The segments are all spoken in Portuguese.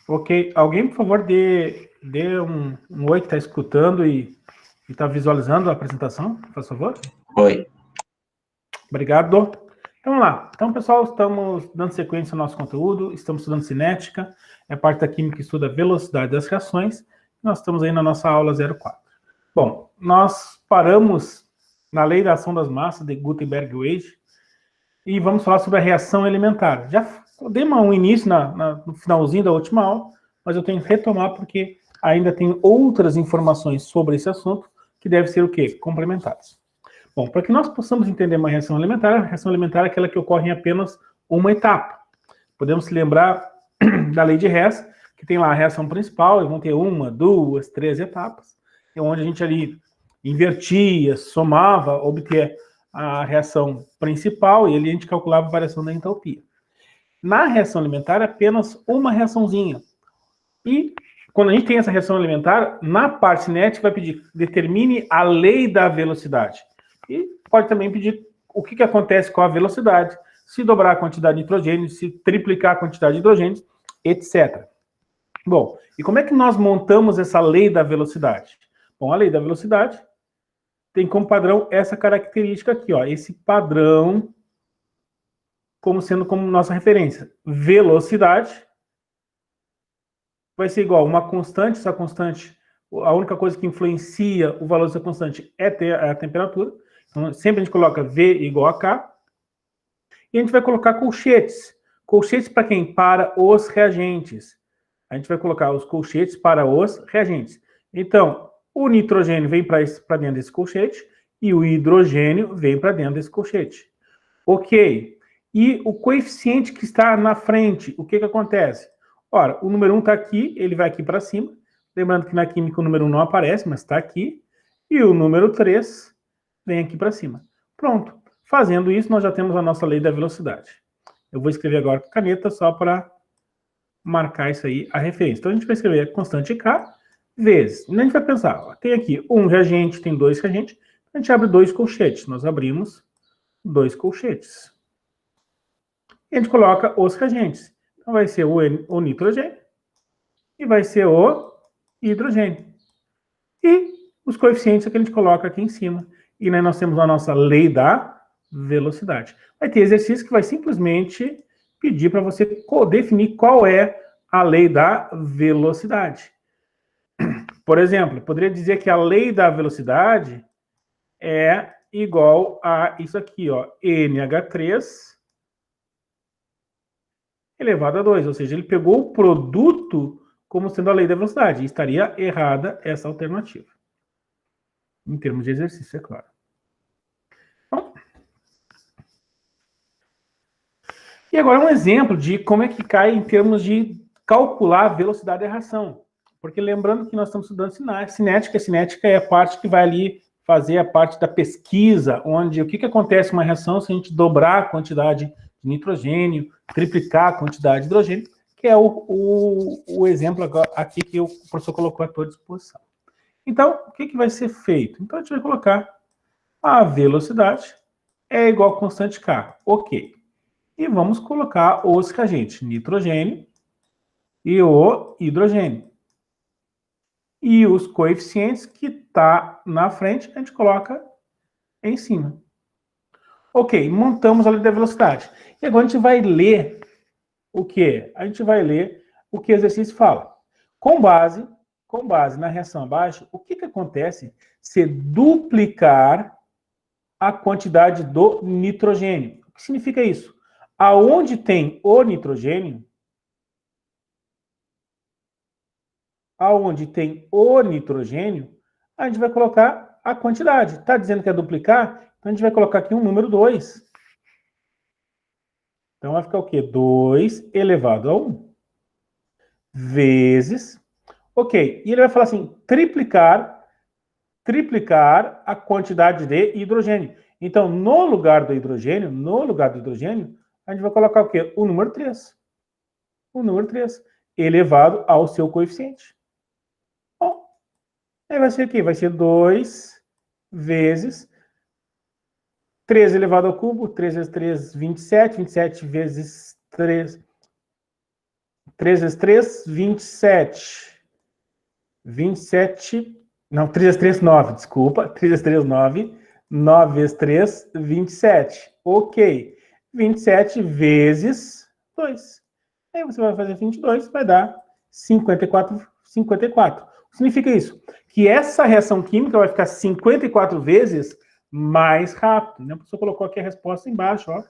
Ok. Alguém, por favor, dê um oi que está escutando e está visualizando a apresentação, por favor. Oi. Obrigado. Então, vamos lá. Então, pessoal, estamos dando sequência ao nosso conteúdo, estamos estudando cinética, é parte da química que estuda a velocidade das reações. Nós estamos aí na nossa aula 04. Bom, nós paramos na lei da ação das massas de Gutenberg-Wade e vamos falar sobre a reação elementar. Já dei um início no finalzinho da última aula, mas eu tenho que retomar porque ainda tem outras informações sobre esse assunto que devem ser o quê? Complementares. Bom, para que nós possamos entender uma reação elementar, a reação elementar é aquela que ocorre em apenas uma etapa. Podemos se lembrar da lei de Hess, que tem lá a reação principal, e vão ter uma, duas, três etapas, onde a gente ali invertia, somava, obter a reação principal, e ali a gente calculava a variação da entalpia. Na reação elementar, é apenas uma reaçãozinha. E quando a gente tem essa reação elementar, na parte cinética vai pedir, determine a lei da velocidade. E pode também pedir o que acontece com a velocidade, se dobrar a quantidade de nitrogênio, se triplicar a quantidade de hidrogênio, etc. Bom, e como é que nós montamos essa lei da velocidade? Bom, a lei da velocidade tem como padrão essa característica aqui, ó, esse padrão como sendo como nossa referência. Velocidade vai ser igual a uma constante, essa constante, a única coisa que influencia o valor dessa constante é a temperatura. Então, sempre a gente coloca V igual a K. E a gente vai colocar colchetes. Colchetes para quem? Para os reagentes. A gente vai colocar os colchetes para os reagentes. Então, o nitrogênio vem para dentro desse colchete e o hidrogênio vem para dentro desse colchete. Ok. E o coeficiente que está na frente, o que acontece? Ora, o número 1 está aqui, ele vai aqui para cima. Lembrando que na química o número 1 não aparece, mas está aqui. E o número 3 vem aqui para cima. Pronto. Fazendo isso, nós já temos a nossa lei da velocidade. Eu vou escrever agora com caneta só para marcar isso aí, a referência. Então, a gente vai escrever a constante K vezes. E a gente vai pensar, ó, tem aqui um reagente, tem dois reagentes. A gente abre dois colchetes. Nós abrimos dois colchetes. E a gente coloca os reagentes. Então, vai ser o nitrogênio e vai ser o hidrogênio. E os coeficientes é que a gente coloca aqui em cima. E né, nós temos a nossa lei da velocidade. Vai ter exercício que vai simplesmente pedir para você definir qual é a lei da velocidade. Por exemplo, eu poderia dizer que a lei da velocidade é igual a isso aqui, ó, NH3 elevado a 2, ou seja, ele pegou o produto como sendo a lei da velocidade. E estaria errada essa alternativa. Em termos de exercício, é claro. Bom, e agora um exemplo de como é que cai em termos de calcular a velocidade da reação. Porque lembrando que nós estamos estudando cinética, a cinética é a parte que vai ali fazer a parte da pesquisa, onde o que acontece com uma reação se a gente dobrar a quantidade de nitrogênio, triplicar a quantidade de hidrogênio, que é o exemplo aqui que o professor colocou à tua disposição. Então, o que vai ser feito? Então, a gente vai colocar a velocidade é igual a constante K. Ok. E vamos colocar os reagentes, nitrogênio e o hidrogênio. E os coeficientes que está na frente, a gente coloca em cima. Ok, montamos a lei da velocidade. E agora a gente vai ler o quê? A gente vai ler o que o exercício fala. Com base na reação abaixo, o que acontece se duplicar a quantidade do nitrogênio? O que significa isso? Aonde tem o nitrogênio, a gente vai colocar a quantidade. Está dizendo que é duplicar? Então a gente vai colocar aqui um número 2. Então vai ficar o quê? 2 elevado a 1 vezes... Ok, e ele vai falar assim, triplicar a quantidade de hidrogênio. Então, no lugar do hidrogênio, a gente vai colocar o quê? O número 3. O número 3, elevado ao seu coeficiente. Bom, aí vai ser o quê? Vai ser 2 vezes 3 elevado ao cubo, 3 vezes 3, 27, 27 vezes 3, 3 vezes 3, 27. 27. Não, 3 vezes 3, 9, desculpa. 3 vezes 3, 9. 9 vezes 3, 27. Ok. 27 vezes 2. Aí você vai fazer 22, vai dar 54. 54. O que significa isso? Que essa reação química vai ficar 54 vezes mais rápido. Né? A pessoa colocou aqui a resposta embaixo, ó.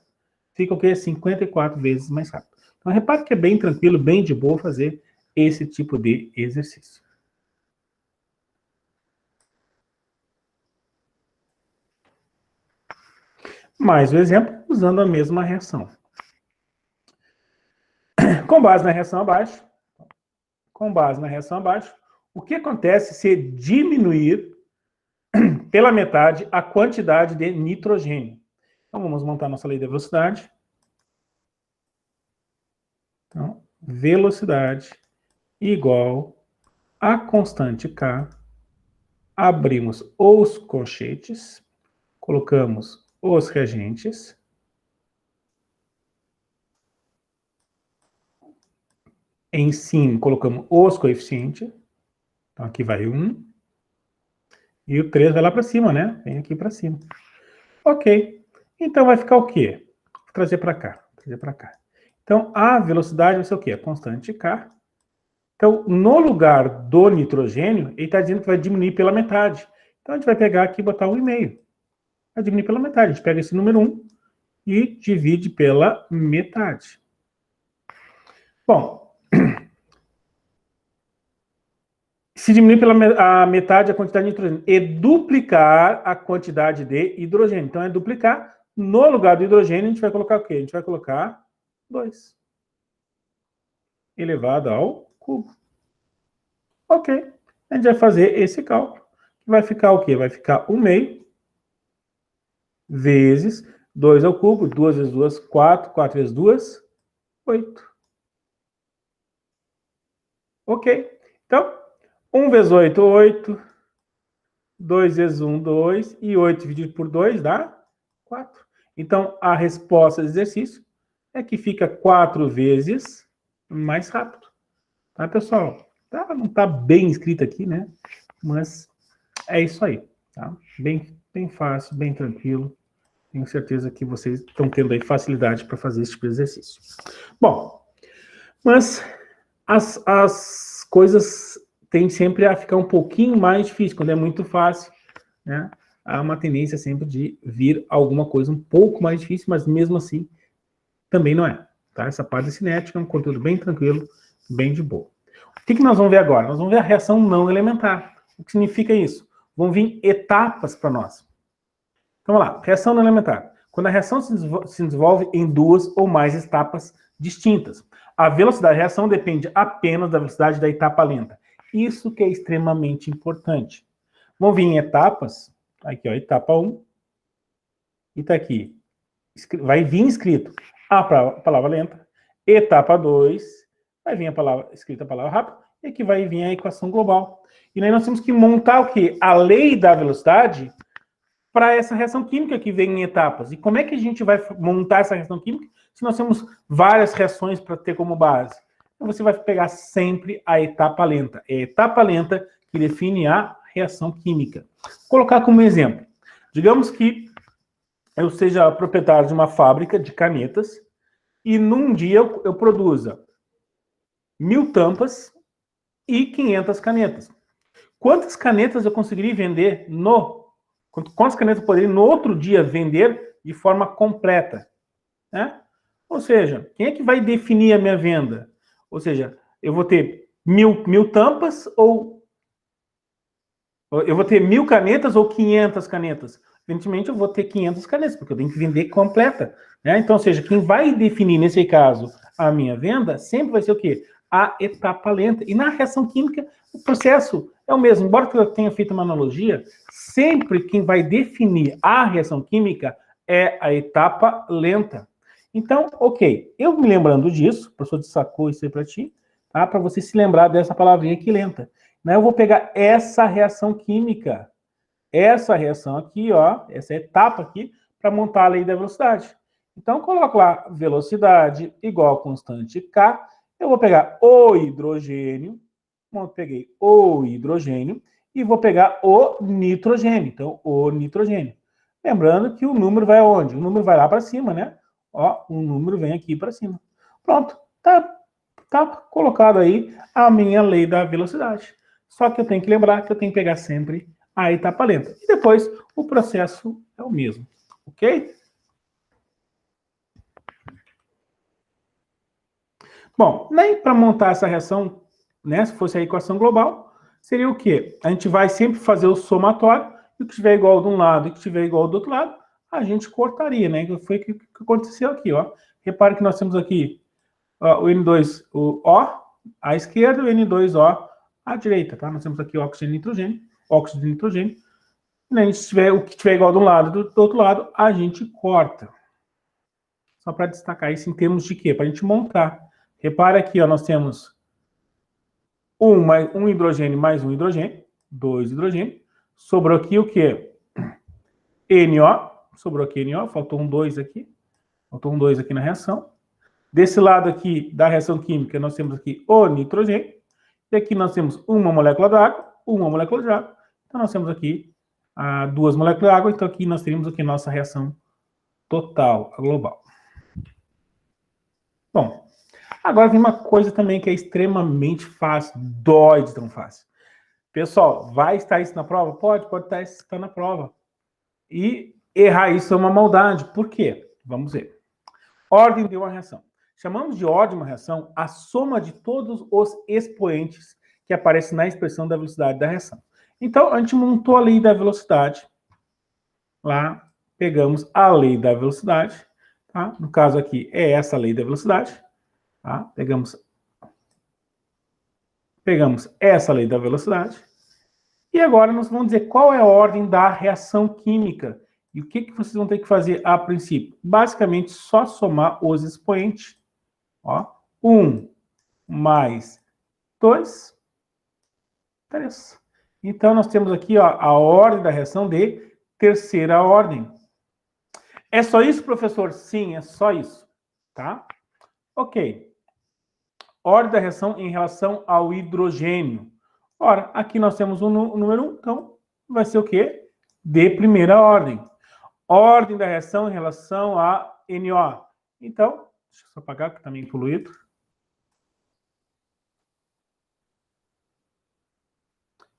Fica o quê? 54 vezes mais rápido. Então, repare que é bem tranquilo, bem de boa fazer esse tipo de exercício. Mais um exemplo, usando a mesma reação. Com base na reação abaixo, o que acontece se diminuir pela metade a quantidade de nitrogênio? Então, vamos montar nossa lei da velocidade. Então, velocidade igual a constante K. Abrimos os colchetes, colocamos os reagentes. Em cima, colocamos os coeficientes. Então, aqui vai 1. E o 3 vai lá para cima, né? Vem aqui para cima. Ok. Então, vai ficar o quê? Vou trazer para cá. Então, a velocidade vai ser o quê? A constante K. Então, no lugar do nitrogênio, ele está dizendo que vai diminuir pela metade. Então, a gente vai pegar aqui e botar 1,5. Vai diminuir pela metade. A gente pega esse número 1 e divide pela metade. Bom, se diminuir pela metade a quantidade de nitrogênio e duplicar a quantidade de hidrogênio. Então, é duplicar. No lugar do hidrogênio, a gente vai colocar o quê? A gente vai colocar 2 elevado ao cubo. Ok. A gente vai fazer esse cálculo. Vai ficar o quê? Vai ficar 1/2 vezes 2 ao cubo. 2 vezes 2, 4. 4 vezes 2, 8. Ok. Então, 1 vezes 8, 8. 2 vezes 1, 2. E 8 dividido por 2 dá 4. Então, a resposta do exercício é que fica 4 vezes mais rápido. Tá, pessoal? Não está bem escrito aqui, né? Mas é isso aí. Tá? Bem fácil, bem tranquilo. Tenho certeza que vocês estão tendo aí facilidade para fazer esse tipo de exercício. Bom, mas as coisas têm sempre a ficar um pouquinho mais difícil. Quando é muito fácil, né? Há uma tendência sempre de vir alguma coisa um pouco mais difícil, mas mesmo assim, também não é. Tá? Essa parte da cinética é um conteúdo bem tranquilo, bem de boa. O que nós vamos ver agora? Nós vamos ver a reação não elementar. O que significa isso? Vão vir etapas para nós. Então, vamos lá. Reação não elementar. Quando a reação se desenvolve em 2 ou mais etapas distintas. A velocidade da reação depende apenas da velocidade da etapa lenta. Isso que é extremamente importante. Vão vir em etapas. Aqui, ó, etapa 1. E tá aqui. Vai vir escrito a palavra lenta. Etapa 2. Vai vir escrita a palavra rápida. E aqui vai vir a equação global. E aí nós temos que montar o quê? A lei da velocidade para essa reação química que vem em etapas. E como é que a gente vai montar essa reação química se nós temos várias reações para ter como base? Então, você vai pegar sempre a etapa lenta. É a etapa lenta que define a reação química. Vou colocar como exemplo. Digamos que eu seja proprietário de uma fábrica de canetas e num dia eu produza 1000 tampas e 500 canetas. Quantas canetas eu conseguiria vender quantas canetas eu poderia no outro dia vender de forma completa? Né? Ou seja, quem é que vai definir a minha venda? Ou seja, eu vou ter 1000 tampas ou eu vou ter 1000 canetas ou 500 canetas? Evidentemente, eu vou ter 500 canetas, porque eu tenho que vender completa. Né? Então, ou seja, quem vai definir, nesse caso, a minha venda, sempre vai ser o quê? A etapa lenta. E na reação química, o processo é o mesmo. Embora eu tenha feito uma analogia, sempre quem vai definir a reação química é a etapa lenta. Então, ok. Eu me lembrando disso, o professor destacou isso aí para ti, tá? Para você se lembrar dessa palavrinha aqui, lenta. Né? Eu vou pegar essa reação química, essa reação aqui, ó, essa etapa aqui, para montar a lei da velocidade. Então, eu coloco lá velocidade igual a constante K, Eu vou pegar o hidrogênio, peguei o hidrogênio, e vou pegar o nitrogênio. Então, o nitrogênio. Lembrando que o número vai aonde? O número vai lá para cima, né? Ó, o número vem aqui para cima. Pronto, tá colocado aí a minha lei da velocidade. Só que eu tenho que lembrar que eu tenho que pegar sempre a etapa lenta. E depois o processo é o mesmo, ok? Bom, nem para montar essa reação, né, se fosse a equação global, seria o quê? A gente vai sempre fazer o somatório, e o que estiver igual de um lado e o que estiver igual do outro lado, a gente cortaria, né? Foi o que aconteceu aqui, ó. Repare que nós temos aqui ó, o N2, o O, à esquerda, e o N2O à direita, tá? Nós temos aqui óxido de nitrogênio. E o que estiver igual de um lado e do outro lado, a gente corta. Só para destacar isso em termos de quê? Para a gente montar. Repara aqui, ó, nós temos um hidrogênio mais um hidrogênio, 2 hidrogênios. Sobrou aqui o quê? NO. Sobrou aqui NO, faltou um 2 aqui. Faltou um 2 aqui na reação. Desse lado aqui da reação química, nós temos aqui o nitrogênio. E aqui nós temos uma molécula d'água, uma molécula de água. Então nós temos aqui duas moléculas de água. Então aqui nós teríamos aqui nossa reação total, a global. Bom, agora vem uma coisa também que é extremamente fácil, dói de tão fácil. Pessoal, vai estar isso na prova? Pode estar na prova. E errar isso é uma maldade. Por quê? Vamos ver. Ordem de uma reação. Chamamos de ordem de uma reação a soma de todos os expoentes que aparecem na expressão da velocidade da reação. Então, a gente montou a lei da velocidade. Lá, pegamos a lei da velocidade. Tá? No caso aqui, é essa lei da velocidade. Tá? Pegamos essa lei da velocidade. E agora nós vamos dizer qual é a ordem da reação química. E o que vocês vão ter que fazer a princípio? Basicamente, só somar os expoentes. Ó, 1 mais 2, 3. Então, nós temos aqui ó, a ordem da reação de terceira ordem. É só isso, professor? Sim, é só isso. Tá? Ok. Ordem da reação em relação ao hidrogênio. Ora, aqui nós temos o número 1, então vai ser o quê? De primeira ordem. Ordem da reação em relação a NO. Então, deixa eu só apagar, que está meio poluído.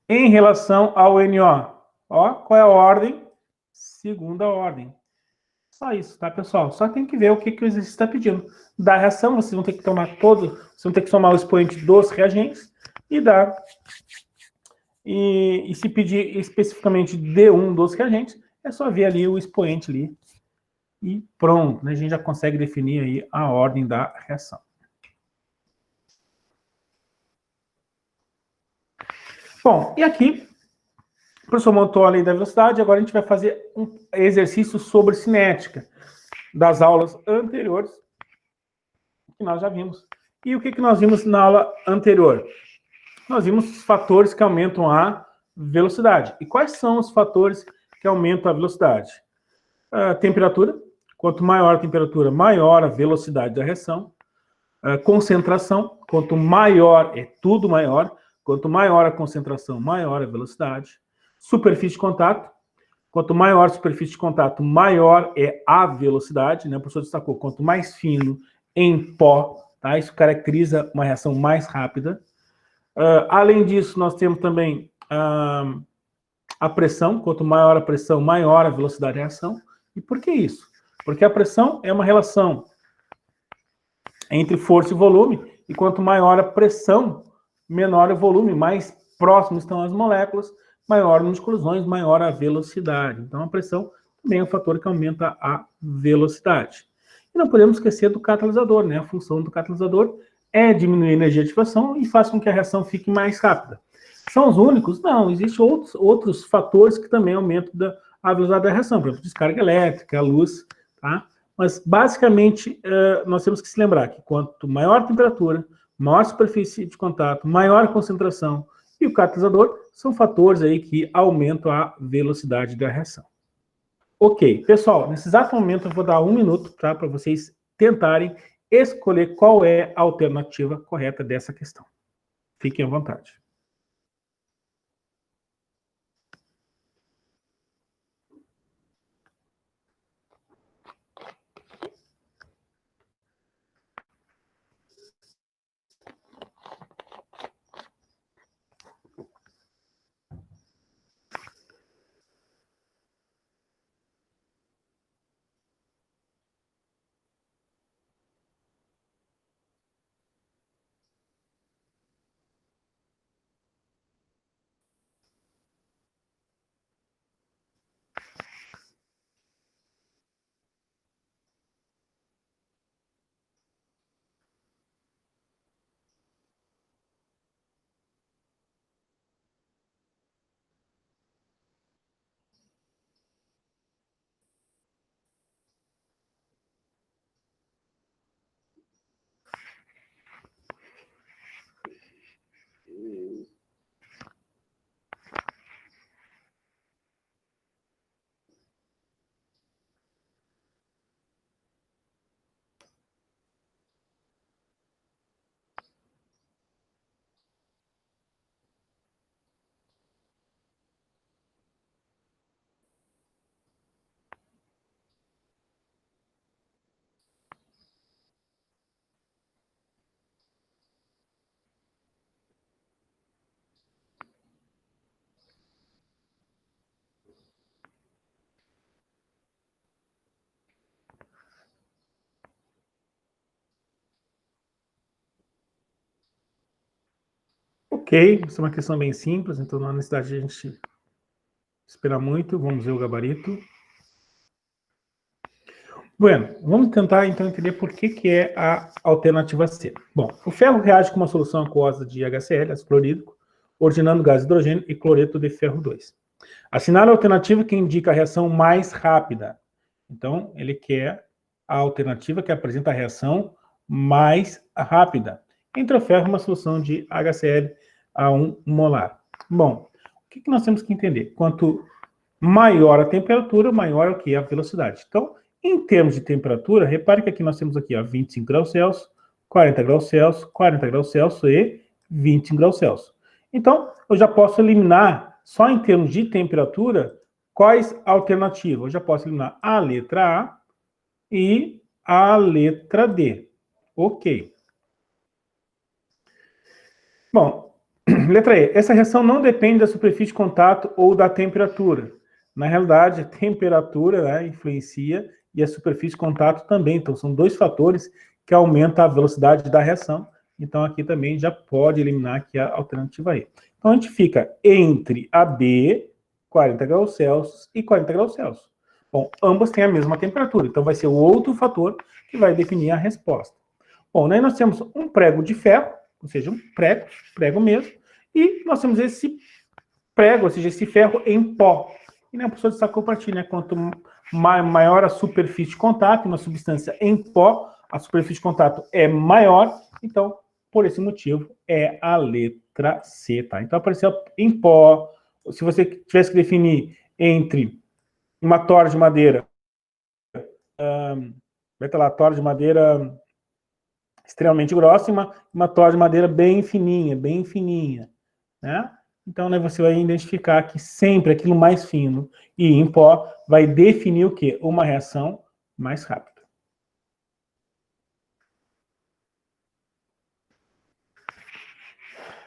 Em relação ao NO. Ó, qual é a ordem? Segunda ordem. Só isso, tá, pessoal? Só tem que ver o que o exercício está pedindo. Da reação, vocês vão ter que tomar vocês vão ter que somar o expoente dos reagentes e dar. E se pedir especificamente de um dos reagentes, é só ver ali o expoente ali. E pronto, né? A gente já consegue definir aí a ordem da reação. Bom, e aqui, o professor montou a lei da velocidade, agora a gente vai fazer um exercício sobre cinética das aulas anteriores, que nós já vimos. E o que nós vimos na aula anterior? Nós vimos os fatores que aumentam a velocidade. E quais são os fatores que aumentam a velocidade? A temperatura. Quanto maior a temperatura, maior a velocidade da reação. A concentração. Quanto maior, é tudo maior. Quanto maior a concentração, maior a velocidade. Superfície de contato. Quanto maior a superfície de contato, maior é a velocidade. Né? O professor destacou, quanto mais fino em pó, tá? Isso caracteriza uma reação mais rápida. Além disso, nós temos também a pressão. Quanto maior a pressão, maior a velocidade da reação. E por que isso? Porque a pressão é uma relação entre força e volume. E quanto maior a pressão, menor o volume, mais próximos estão as moléculas, maior o número de colisões, maior a velocidade. Então, a pressão também é um fator que aumenta a velocidade. E não podemos esquecer do catalisador, né? A função do catalisador é diminuir a energia de ativação e faz com que a reação fique mais rápida. São os únicos? Não, existem outros fatores que também aumentam a velocidade da reação, por exemplo, descarga elétrica, a luz, tá? Mas, basicamente, nós temos que se lembrar que quanto maior a temperatura, maior superfície de contato, maior a concentração e o catalisador são fatores aí que aumentam a velocidade da reação. Ok, pessoal, nesse exato momento eu vou dar 1 minuto, tá, para vocês tentarem escolher qual é a alternativa correta dessa questão. Fiquem à vontade. Ok, essa é uma questão bem simples, então não há necessidade de a gente esperar muito. Vamos ver o gabarito. Bueno, vamos tentar então entender por que é a alternativa C. Bom, o ferro reage com uma solução aquosa de HCl, ácido clorídrico, originando gás de hidrogênio e cloreto de ferro 2. Assinale a alternativa que indica a reação mais rápida. Então, ele quer a alternativa que apresenta a reação mais rápida. Entre o ferro e uma solução de HCl a 1 molar. Bom, o que nós temos que entender? Quanto maior a temperatura, maior o que? A velocidade. Então, em termos de temperatura, repare que aqui nós temos aqui, ó, 25 graus Celsius, 40 graus Celsius, 40 graus Celsius e 20 graus Celsius. Então, eu já posso eliminar, só em termos de temperatura, quais alternativas? Eu já posso eliminar a letra A e a letra D. Ok. Bom, letra E. Essa reação não depende da superfície de contato ou da temperatura. Na realidade, a temperatura, né, influencia e a superfície de contato também. Então, são dois fatores que aumentam a velocidade da reação. Então, aqui também já pode eliminar aqui a alternativa E. Então, a gente fica entre a B, 40 graus Celsius, e 40 graus Celsius. Bom, ambas têm a mesma temperatura. Então, vai ser o outro fator que vai definir a resposta. Bom, aí nós temos um prego de ferro, ou seja, um prego mesmo, e nós temos esse prego, ou seja, esse ferro em pó. E né, o professor destacou para ti, né? Quanto maior a superfície de contato, uma substância em pó, a superfície de contato é maior, então, por esse motivo, é a letra C, tá? Então, apareceu em pó. Se você tivesse que definir entre uma tora de madeira, vai estar lá, tora de madeira extremamente grossa e uma tora de madeira bem fininha, né? Então, né, você vai identificar que sempre aquilo mais fino e em pó vai definir o quê? Uma reação mais rápida.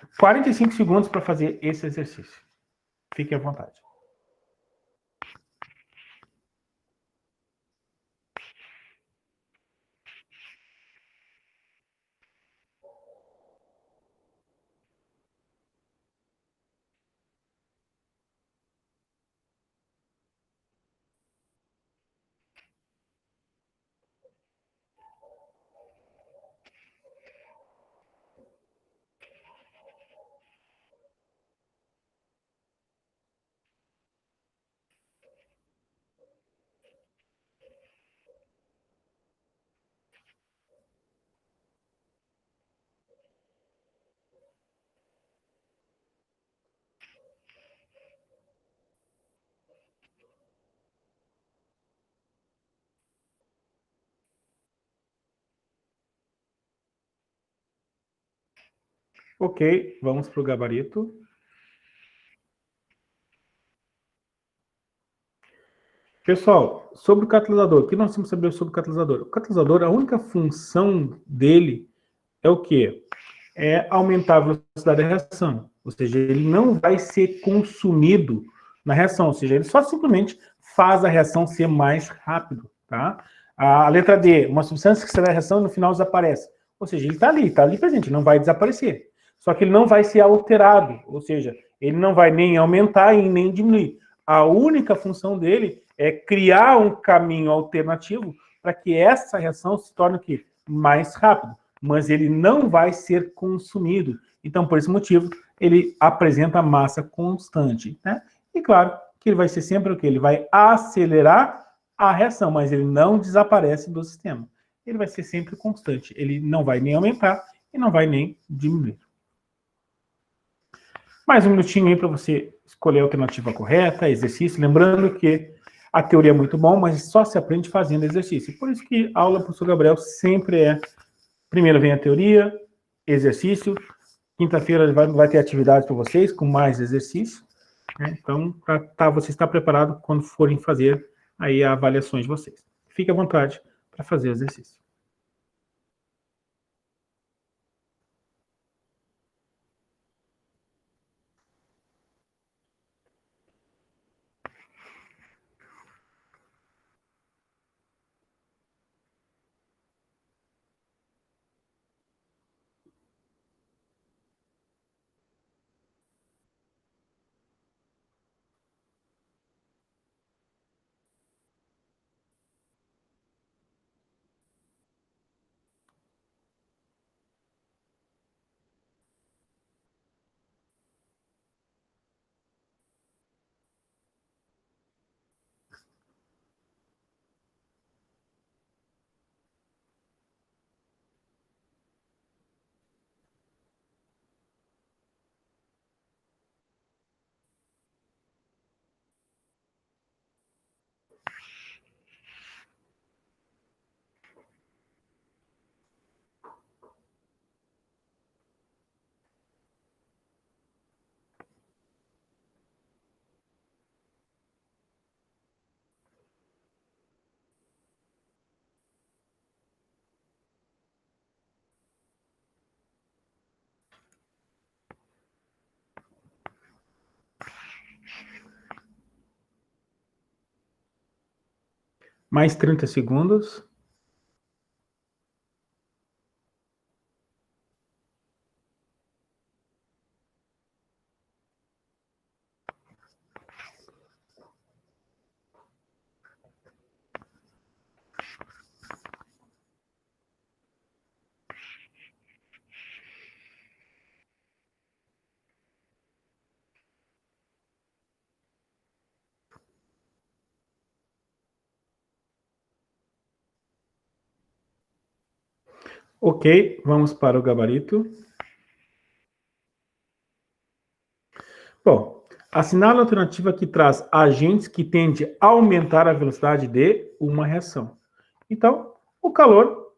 – 45 segundos para fazer esse exercício. Fique à vontade. Ok, vamos para o gabarito. Pessoal, sobre o catalisador, o que nós temos que saber sobre o catalisador? O catalisador, a única função dele é o quê? É aumentar a velocidade da reação. Ou seja, ele não vai ser consumido na reação. Ou seja, ele só simplesmente faz a reação ser mais rápido. Tá? A letra D, uma substância que acelera a reação e no final desaparece. Ou seja, ele está ali presente, não vai desaparecer. Só que ele não vai ser alterado. Ou seja, ele não vai nem aumentar e nem diminuir. A única função dele é criar um caminho alternativo para que essa reação se torne o quê? Mais rápido, mas ele não vai ser consumido. Então, por esse motivo, ele apresenta massa constante, né? E claro que ele vai ser sempre o quê? Ele vai acelerar a reação, mas ele não desaparece do sistema. Ele vai ser sempre constante. Ele não vai nem aumentar e não vai nem diminuir. Mais um minutinho aí para você escolher a alternativa correta, exercício. Lembrando que a teoria é muito bom, mas só se aprende fazendo exercício. Por isso que a aula do professor Gabriel sempre é: primeiro vem a teoria, exercício. Quinta-feira vai ter atividade para vocês com mais exercício. Né? Então, para você estar preparado quando forem fazer aí as avaliações de vocês. Fique à vontade para fazer o exercício. Mais 30 segundos. Ok, vamos para o gabarito. Bom, assinale a alternativa que traz agentes que tendem a aumentar a velocidade de uma reação. Então, o calor,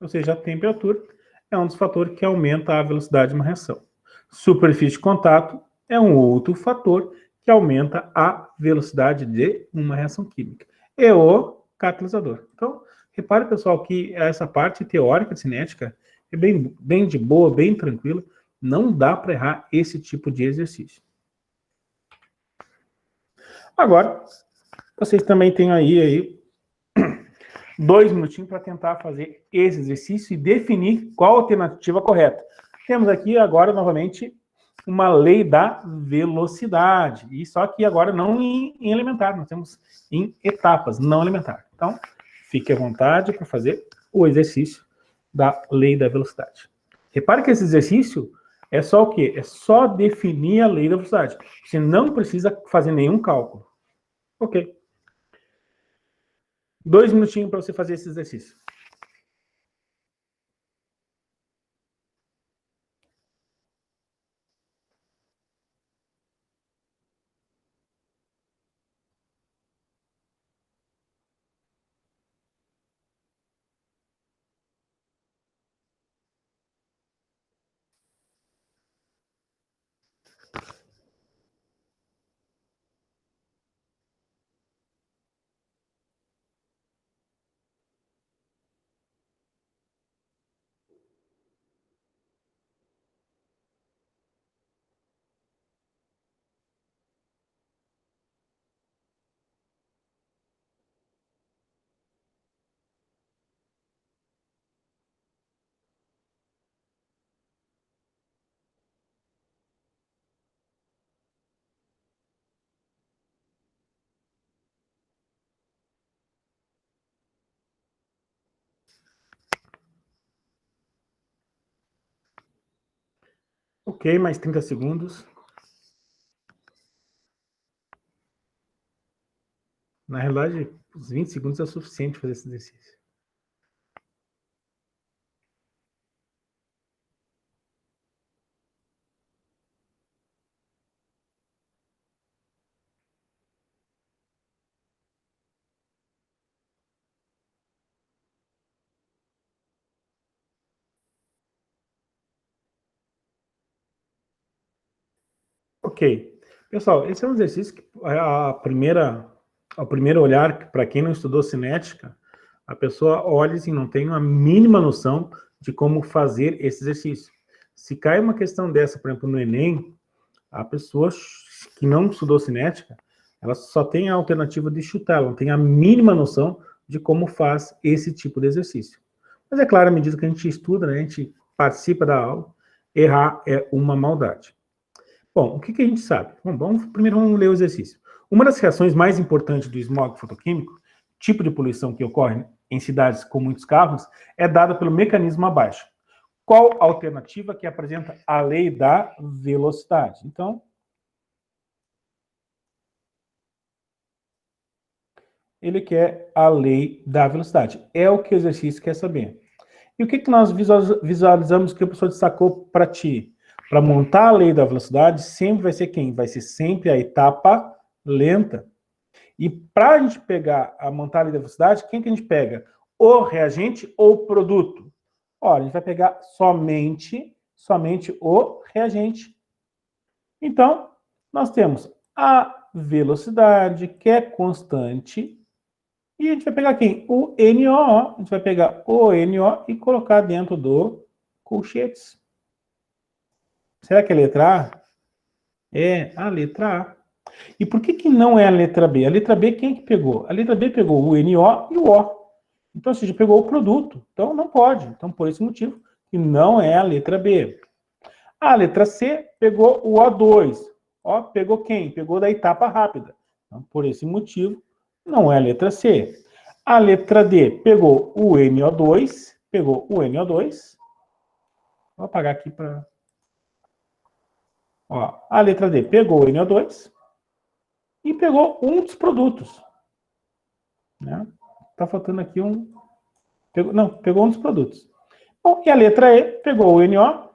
ou seja, a temperatura, é um dos fatores que aumenta a velocidade de uma reação. Superfície de contato é um outro fator que aumenta a velocidade de uma reação química. E o catalisador. Então, repare, pessoal, que essa parte teórica de cinética é bem de boa, bem tranquila. Não dá para errar esse tipo de exercício. Agora, vocês também têm aí 2 minutinhos para tentar fazer esse exercício e definir qual a alternativa correta. Temos aqui agora, novamente, uma lei da velocidade. E só que agora não em elementar, nós temos em etapas, não elementar. Então, fique à vontade para fazer o exercício da lei da velocidade. Repare que esse exercício é só o quê? É só definir a lei da velocidade. Você não precisa fazer nenhum cálculo. Ok. 2 minutinhos para você fazer esse exercício. Ok, mais 30 segundos. Na realidade, os 20 segundos é o suficiente para fazer esse exercício. Ok. Pessoal, esse é um exercício que ao primeiro olhar, para quem não estudou cinética, a pessoa olha e não tem a mínima noção de como fazer esse exercício. Se cai uma questão dessa, por exemplo, no Enem, a pessoa que não estudou cinética, ela só tem a alternativa de chutar, ela não tem a mínima noção de como faz esse tipo de exercício. Mas é claro, à medida que a gente estuda, né, a gente participa da aula, errar é uma maldade. Bom, o que a gente sabe? Bom, primeiro vamos ler o exercício. Uma das reações mais importantes do smog fotoquímico, tipo de poluição que ocorre em cidades com muitos carros, é dada pelo mecanismo abaixo. Qual a alternativa que apresenta a lei da velocidade? Então, ele quer a lei da velocidade. É o que o exercício quer saber. E o que nós visualizamos que o professor destacou para ti? Para montar a lei da velocidade, sempre vai ser quem? Vai ser sempre a etapa lenta. E para a gente pegar a montar a lei da velocidade, quem que a gente pega? O reagente ou o produto? Olha, a gente vai pegar somente o reagente. Então, nós temos a velocidade, que é constante, e a gente vai pegar quem? O NO. A gente vai pegar o NO e colocar dentro do colchetes. Será que é a letra A? É a letra A. E por que não é a letra B? A letra B, quem que pegou? A letra B pegou o NO e o O. Então, ou seja, pegou o produto. Então, não pode. Então, por esse motivo, que não é a letra B. A letra C pegou o O2. Ó, pegou quem? Pegou da etapa rápida. Então, por esse motivo, não é a letra C. A letra D pegou o NO2, pegou o NO2. Vou apagar aqui para... A letra D pegou o NO2 e pegou um dos produtos. Né? Tá faltando aqui um... pegou um dos produtos. Bom, e a letra E pegou o NO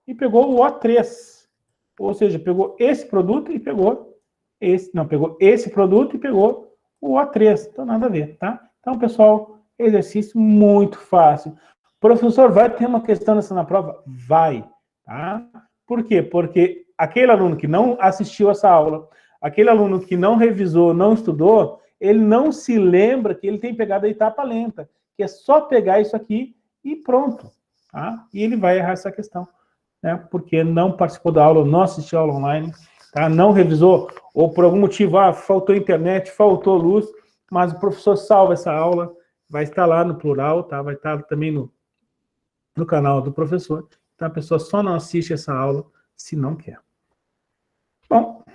e pegou o O3. Ou seja, pegou esse produto e pegou esse. Não, pegou esse produto e pegou o O3. Então, nada a ver, tá? Então, pessoal, exercício muito fácil. Professor, vai ter uma questão nessa na prova? Vai, tá? Por quê? Porque aquele aluno que não assistiu essa aula, aquele aluno que não revisou, não estudou, ele não se lembra que ele tem pegado a etapa lenta, que é só pegar isso aqui e pronto, tá? E ele vai errar essa questão, né? Porque não participou da aula, não assistiu a aula online, tá? Não revisou, ou por algum motivo, faltou internet, faltou luz, mas o professor salva essa aula, vai estar lá no plural, tá? Vai estar também no canal do professor. Então a pessoa só não assiste essa aula se não quer. Bom,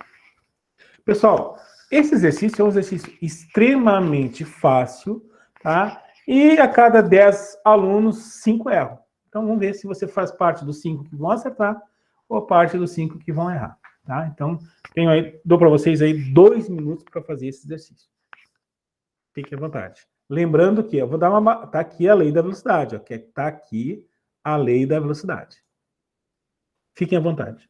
pessoal, esse exercício é um exercício extremamente fácil, tá? E a cada 10 alunos, 5 erram. Então vamos ver se você faz parte dos 5 que vão acertar ou parte dos 5 que vão errar, tá? Então, dou para vocês aí 2 minutos para fazer esse exercício. Fique à vontade. Lembrando que eu vou dar uma... Tá aqui a lei da velocidade, ó. Tá aqui a lei da velocidade. Fiquem à vontade.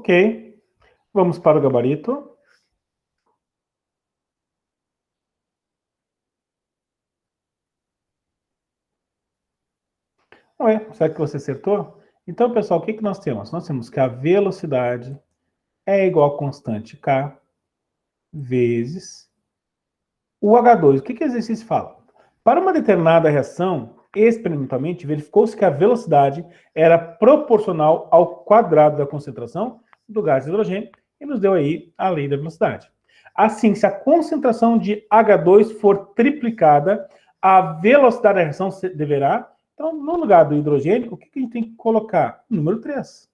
Ok. Vamos para o gabarito. Ué, será que você acertou? Então, pessoal, o que nós temos? Nós temos que a velocidade é igual a constante K vezes o H2. O que o exercício fala? Para uma determinada reação, experimentalmente, verificou-se que a velocidade era proporcional ao quadrado da concentração do gás de hidrogênio e nos deu aí a lei da velocidade. Assim, se a concentração de H2 for triplicada, a velocidade da reação deverá... Então, no lugar do hidrogênio, o que a gente tem que colocar? O número 3.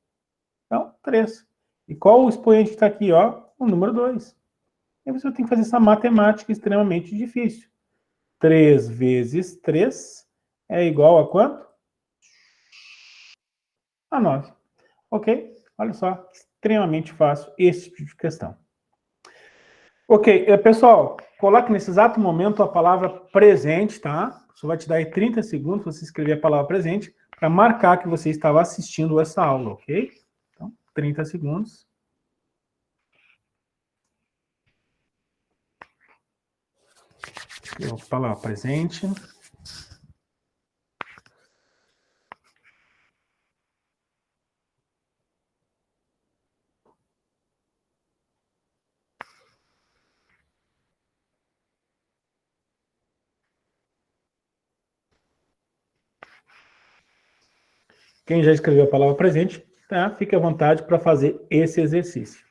Então, 3. E qual o expoente que está aqui? Ó? O número 2. E você tem que fazer essa matemática extremamente difícil. 3 vezes 3 é igual a quanto? A 9. Ok? Olha só, extremamente fácil esse tipo de questão. Ok, pessoal, coloque nesse exato momento a palavra presente, tá? Só vai te dar aí 30 segundos para você escrever a palavra presente para marcar que você estava assistindo essa aula, ok? Então, 30 segundos. Eu vou falar presente. Quem já escreveu a palavra presente, tá? Fique à vontade para fazer esse exercício.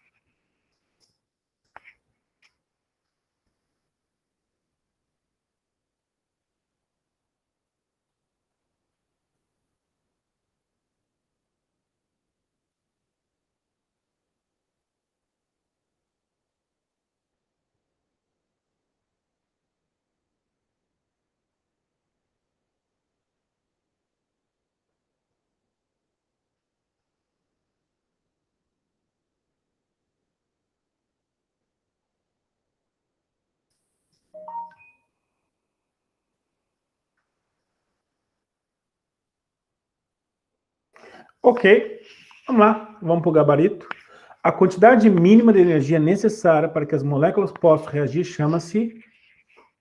Ok, vamos lá, vamos para o gabarito. A quantidade mínima de energia necessária para que as moléculas possam reagir chama-se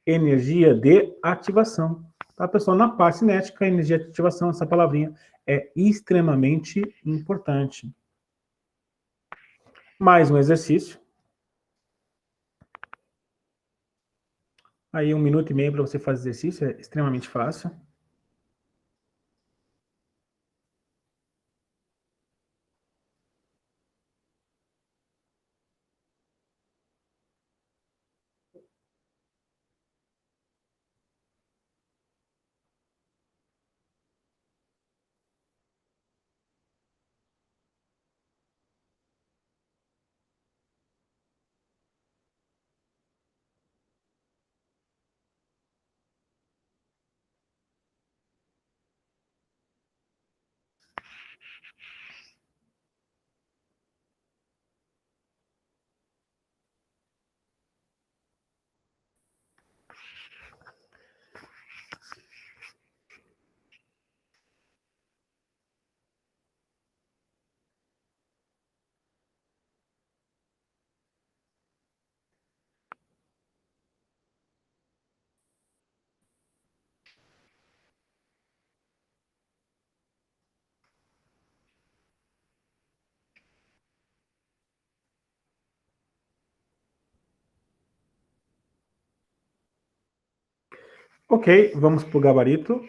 energia de ativação. Tá, pessoal? Na parte cinética, a energia de ativação, essa palavrinha, é extremamente importante. Mais um exercício. Aí 1 minuto e meio para você fazer exercício, é extremamente fácil. Ok, vamos para o gabarito.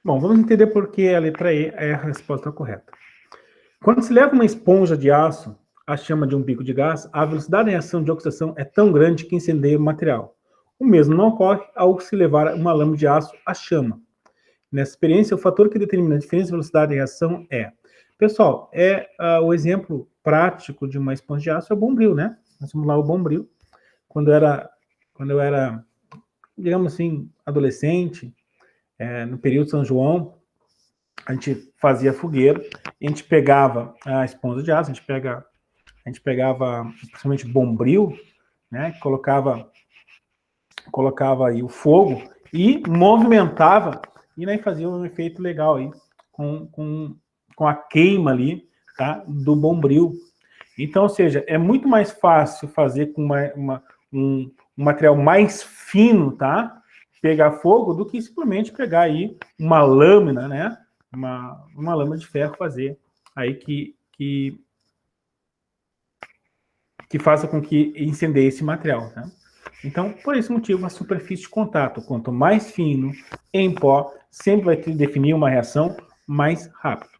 Bom, vamos entender por que a letra E é a resposta correta. Quando se leva uma esponja de aço à chama de um bico de gás, a velocidade em ação de oxidação é tão grande que incendeia o material. O mesmo não ocorre ao se levar uma lâmina de aço à chama. Nessa experiência, o fator que determina a diferença de velocidade em reação é... Pessoal, o exemplo prático de uma esponja de aço é o bombril, né? Nós temos lá o bombril. Quando eu era, digamos assim, adolescente, no período de São João, a gente fazia fogueira, a gente pegava a esponja de aço, a gente pegava principalmente bombril, né? Colocava aí o fogo e movimentava, e aí fazia um efeito legal aí com a queima ali tá? Do Bombril. Então, ou seja, é muito mais fácil fazer com um material mais fino, tá? Pegar fogo, do que simplesmente pegar aí uma lâmina, né? Uma lâmina de ferro fazer aí que faça com que incendeie esse material, tá? Então, por esse motivo, a superfície de contato, quanto mais fino, em pó, sempre vai definir uma reação mais rápido.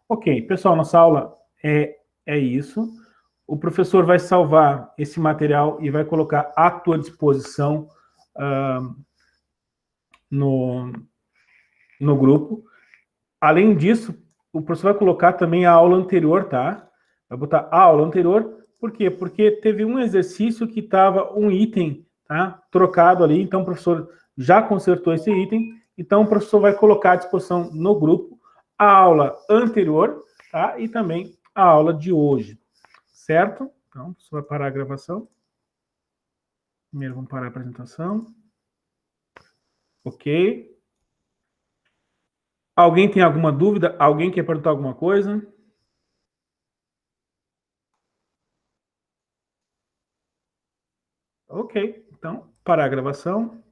Ok, pessoal, nossa aula é isso. O professor vai salvar esse material e vai colocar à tua disposição no, no grupo. Além disso, o professor vai colocar também a aula anterior, tá? Vai botar a aula anterior, por quê? Porque teve um exercício que estava um item, tá? Trocado ali, então o professor já consertou esse item, então o professor vai colocar à disposição no grupo a aula anterior, tá? E também a aula de hoje, certo? Então, o professor vai parar a gravação. Primeiro vamos parar a apresentação. Ok. Alguém tem alguma dúvida? Alguém quer perguntar alguma coisa? Ok, então, parar a gravação.